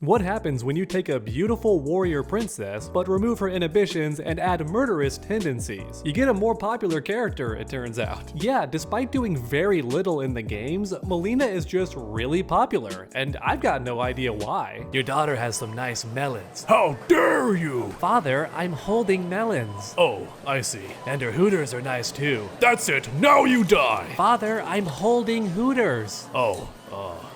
What happens when you take a beautiful warrior princess, but remove her inhibitions and add murderous tendencies? You get a more popular character, it turns out. Yeah, despite doing very little in the games, Mileena is just really popular, and I've got no idea why. Your daughter has some nice melons. How dare you! Father, I'm holding melons. Oh, I see. And her hooters are nice too. That's it, now you die! Father, I'm holding hooters. Oh.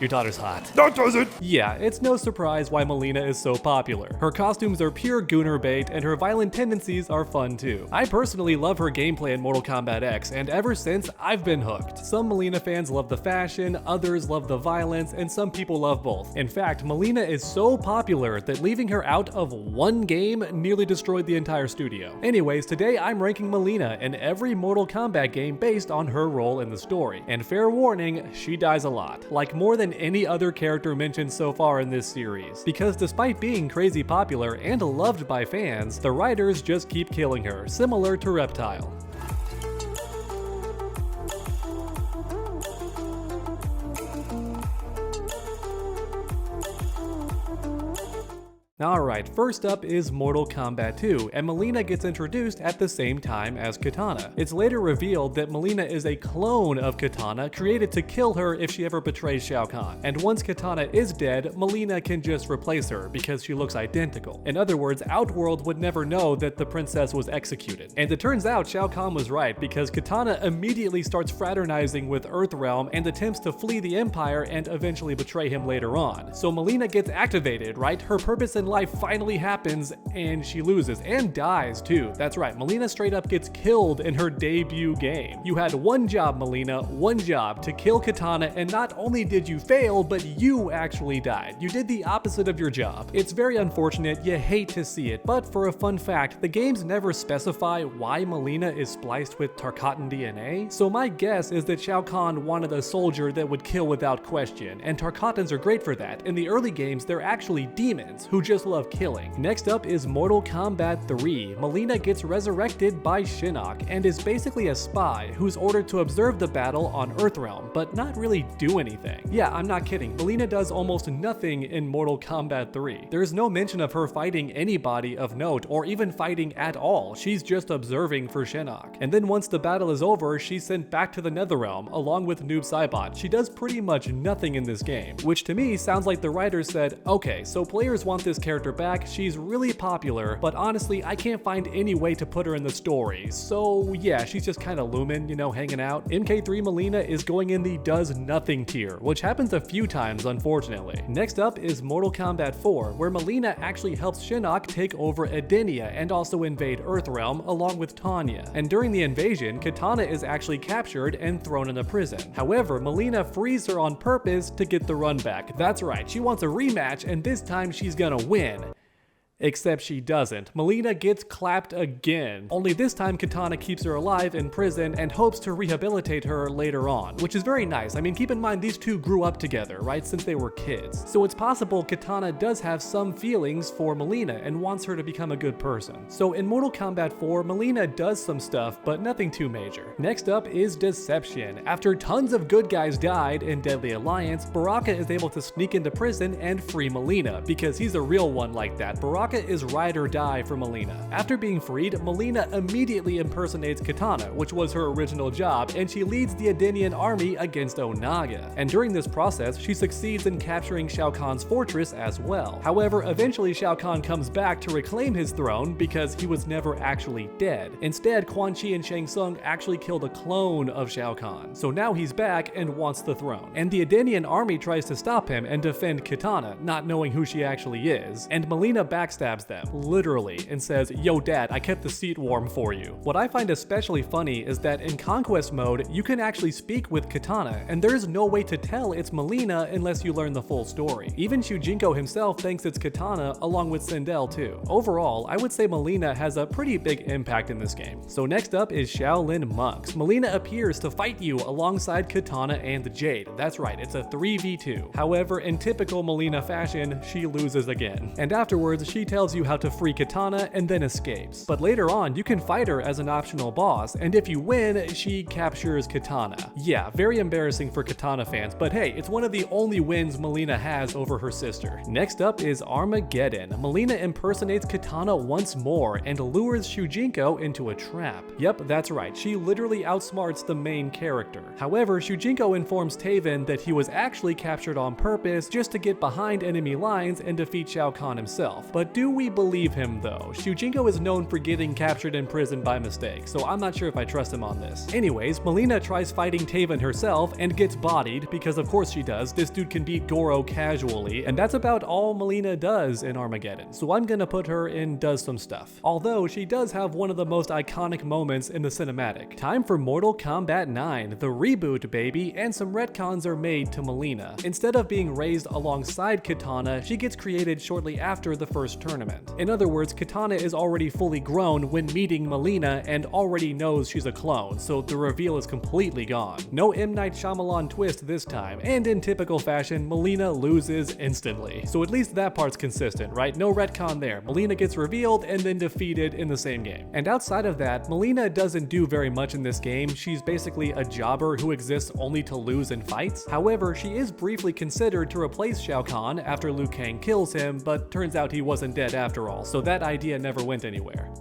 Your daughter's hot. That does it! Yeah, it's no surprise why Mileena is so popular. Her costumes are pure gooner bait, and her violent tendencies are fun too. I personally love her gameplay in Mortal Kombat X, and ever since, I've been hooked. Some Mileena fans love the fashion, others love the violence, and some people love both. In fact, Mileena is so popular that leaving her out of one game nearly destroyed the entire studio. Anyways, today I'm ranking Mileena in every Mortal Kombat game based on her role in the story. And fair warning, she dies a lot. Like more than any other character mentioned so far in this series. Because despite being crazy popular and loved by fans, the writers just keep killing her, similar to Reptile. Alright, first up is Mortal Kombat 2, and Mileena gets introduced at the same time as Kitana. It's later revealed that Mileena is a clone of Kitana created to kill her if she ever betrays Shao Kahn. And once Kitana is dead, Mileena can just replace her because she looks identical. In other words, Outworld would never know that the princess was executed. And it turns out Shao Kahn was right because Kitana immediately starts fraternizing with Earthrealm and attempts to flee the Empire and eventually betray him later on. So Mileena gets activated, right? Her purpose in life finally happens and she loses and dies too. That's right, Mileena straight up gets killed in her debut game. You had one job, Mileena, one job, to kill Kitana, and not only did you fail, but you actually died. You did the opposite of your job. It's very unfortunate, you hate to see it, but for a fun fact, the games never specify why Mileena is spliced with Tarkatan DNA, so my guess is that Shao Kahn wanted a soldier that would kill without question, and Tarkatans are great for that. In the early games, they're actually demons who just love killing. Next up is Mortal Kombat 3. Mileena gets resurrected by Shinnok and is basically a spy who's ordered to observe the battle on Earthrealm, but not really do anything. Yeah, I'm not kidding. Mileena does almost nothing in Mortal Kombat 3. There's no mention of her fighting anybody of note or even fighting at all. She's just observing for Shinnok. And then once the battle is over, she's sent back to the Netherrealm along with Noob Saibot. She does pretty much nothing in this game, which to me sounds like the writers said, okay, so players want this character back, she's really popular, but honestly, I can't find any way to put her in the story. So yeah, she's just kind of looming, you know, hanging out. MK3 Mileena is going in the does nothing tier, which happens a few times, unfortunately. Next up is Mortal Kombat 4, where Mileena actually helps Shinnok take over Edenia and also invade Earthrealm along with Tanya. And during the invasion, Kitana is actually captured and thrown in a prison. However, Mileena frees her on purpose to get the run back. That's right, she wants a rematch, and this time she's gonna win. Except she doesn't. Mileena gets clapped again. Only this time Kitana keeps her alive in prison and hopes to rehabilitate her later on, which is very nice. I mean, keep in mind these two grew up together, right, since they were kids. So it's possible Kitana does have some feelings for Mileena and wants her to become a good person. So in Mortal Kombat 4, Mileena does some stuff, but nothing too major. Next up is Deception. After tons of good guys died in Deadly Alliance, Baraka is able to sneak into prison and free Mileena, because he's a real one like that. Baraka is ride or die for Mileena. After being freed, Mileena immediately impersonates Kitana, which was her original job, and she leads the Edenian army against Onaga. And during this process, she succeeds in capturing Shao Kahn's fortress as well. However, eventually Shao Kahn comes back to reclaim his throne because he was never actually dead. Instead, Quan Chi and Shang Tsung actually killed a clone of Shao Kahn. So now he's back and wants the throne. And the Edenian army tries to stop him and defend Kitana, not knowing who she actually is. And Mileena backstabs them, literally, and says, "Yo dad, I kept the seat warm for you." What I find especially funny is that in Conquest mode, you can actually speak with Kitana, and there's no way to tell it's Mileena unless you learn the full story. Even Shujinko himself thinks it's Kitana, along with Sindel too. Overall, I would say Mileena has a pretty big impact in this game. So next up is Shaolin Monks. Mileena appears to fight you alongside Kitana and Jade. That's right, it's a 3v2. However, in typical Mileena fashion, she loses again. And afterwards, she she tells you how to free Katana and then escapes. But later on, you can fight her as an optional boss, and if you win, she captures Katana. Yeah, very embarrassing for Katana fans, but hey, it's one of the only wins Mileena has over her sister. Next up is Armageddon. Mileena impersonates Katana once more and lures Shujinko into a trap. Yep, that's right, she literally outsmarts the main character. However, Shujinko informs Taven that he was actually captured on purpose just to get behind enemy lines and defeat Shao Kahn himself. But do we believe him though? Shujinko is known for getting captured in prison by mistake, so I'm not sure if I trust him on this. Anyways, Mileena tries fighting Taven herself and gets bodied, because of course she does. This dude can beat Goro casually, and that's about all Mileena does in Armageddon, so I'm gonna put her in does some stuff. Although she does have one of the most iconic moments in the cinematic. Time for Mortal Kombat 9, the reboot baby, and some retcons are made to Mileena. Instead of being raised alongside Katana, she gets created shortly after the first tournament. In other words, Katana is already fully grown when meeting Mileena and already knows she's a clone, so the reveal is completely gone. No M. Night Shyamalan twist this time, and in typical fashion, Mileena loses instantly. So at least that part's consistent, right? No retcon there. Mileena gets revealed and then defeated in the same game. And outside of that, Mileena doesn't do very much in this game. She's basically a jobber who exists only to lose in fights. However, she is briefly considered to replace Shao Kahn after Liu Kang kills him, but turns out he wasn't dead after all, so that idea never went anywhere.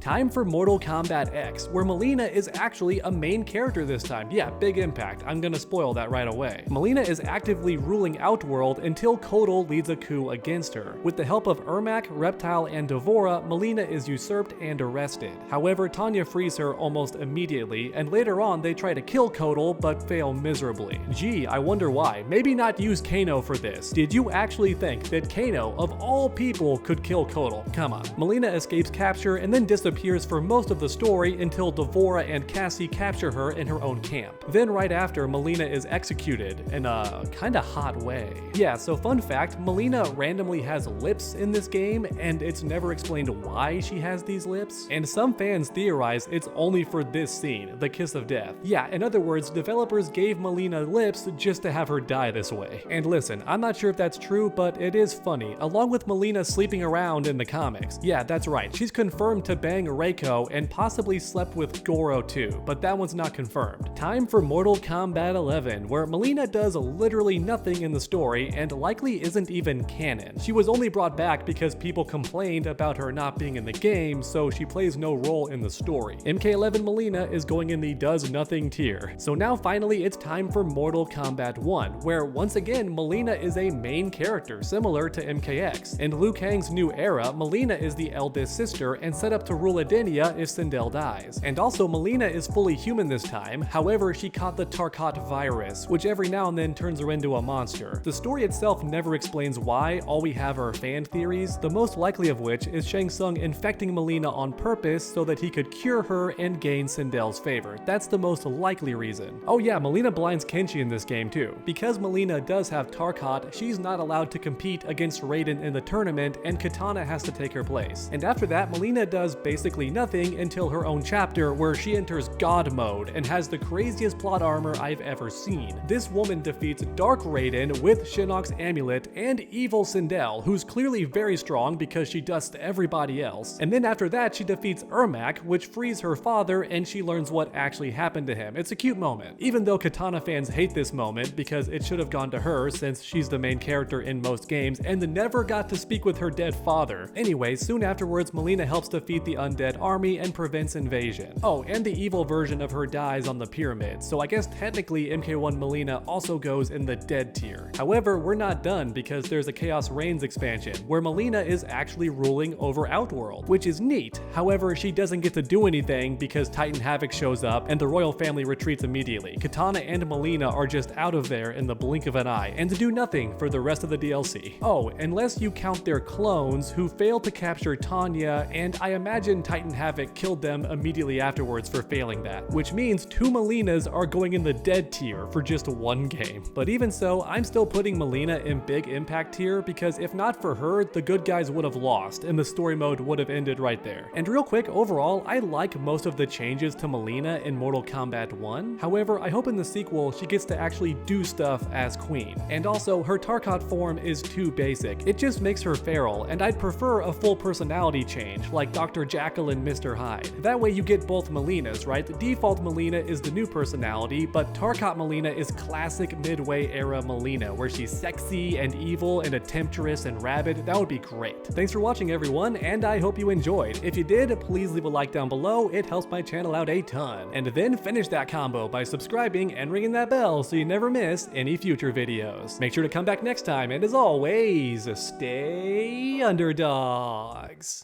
Time for Mortal Kombat X, where Mileena is actually a main character this time. Yeah, big impact. I'm gonna spoil that right away. Mileena is actively ruling Outworld until Kotal leads a coup against her. With the help of Ermac, Reptile, and Devora, Mileena is usurped and arrested. However, Tanya frees her almost immediately, and later on they try to kill Kotal but fail miserably. Gee, I wonder why. Maybe not use Kano for this. Did you actually think that Kano, of all people, could kill Kotal? Come on. Mileena escapes capture and then disappears for most of the story until Devora and Cassie capture her in her own camp. Then right after, Mileena is executed in a kinda hot way. Yeah, so fun fact, Mileena randomly has lips in this game, and it's never explained why she has these lips. And some fans theorize it's only for this scene, the kiss of death. Yeah, in other words, developers gave Mileena lips just to have her die this way. And listen, I'm not sure if that's true, but it is funny, along with Mileena sleeping around in the comics. Yeah, that's right, she's confirmed to bang Reiko and possibly slept with Goro too, but that one's not confirmed. Time for Mortal Kombat 11, where Mileena does literally nothing in the story and likely isn't even canon. She was only brought back because people complained about her not being in the game, so she plays no role in the story. MK11 Mileena is going in the does nothing tier. So now finally it's time for Mortal Kombat 1, where once again Mileena is a main character similar to MKX. In Liu Kang's new era, Mileena is the eldest sister and set up to rule Edenia if Sindel dies. And also Mileena is fully human this time, however she caught the Tarkat virus, which every now and then turns her into a monster. The story itself never explains why, all we have are fan theories, the most likely of which is Shang Tsung infecting Mileena on purpose so that he could cure her and gain Sindel's favor. That's the most likely reason. Oh yeah, Mileena blinds Kenshi in this game too. Because Mileena does have Tarkat, she's not allowed to compete against Raiden in the tournament, and Katana has to take her place. And after that, Mileena does basically nothing until her own chapter, where she enters God mode and has the craziest plot armor I've ever seen. This woman defeats Dark Raiden with Shinnok's amulet and evil Sindel, who's clearly very strong because she dusts everybody else. And then after that, she defeats Ermac, which frees her father, and she learns what actually happened to him. It's a cute moment. Even though Katana fans hate this moment because it should have gone to her since she's the main character in most games and never got to speak with her dead father. Anyway, soon afterwards, Mileena helps defeat the undead army and prevents invasion. Oh, and the evil version of her dies on the pyramid, so I guess technically MK1 Mileena also goes in the dead tier. However, we're not done because there's a Chaos Reigns expansion where Mileena is actually ruling over Outworld, which is neat. However, she doesn't get to do anything because Titan Havoc shows up and the royal family retreats immediately. Katana and Mileena are just out of there in the blink of an eye and do nothing for the rest of the DLC. Oh, unless you count their clones who failed to capture Tanya, and I imagine Imagine Titan Havoc killed them immediately afterwards for failing that, which means 2 Mileenas are going in the dead tier for just 1 game. But even so, I'm still putting Mileena in big impact tier because if not for her, the good guys would have lost and the story mode would have ended right there. And real quick, overall, I like most of the changes to Mileena in Mortal Kombat 1. However, I hope in the sequel she gets to actually do stuff as Queen. And also, her Tarkat form is too basic. It just makes her feral, and I'd prefer a full personality change like Dr. Jackal and Mr. Hyde. That way you get both Mileenas, right? The default Mileena is the new personality, but Tarkat Mileena is classic Midway era Mileena, where she's sexy and evil and a temptress and rabid. That would be great. Thanks for watching, everyone, and I hope you enjoyed. If you did, please leave a like down below. It helps my channel out a ton. And then finish that combo by subscribing and ringing that bell so you never miss any future videos. Make sure to come back next time, and as always, stay underdogs.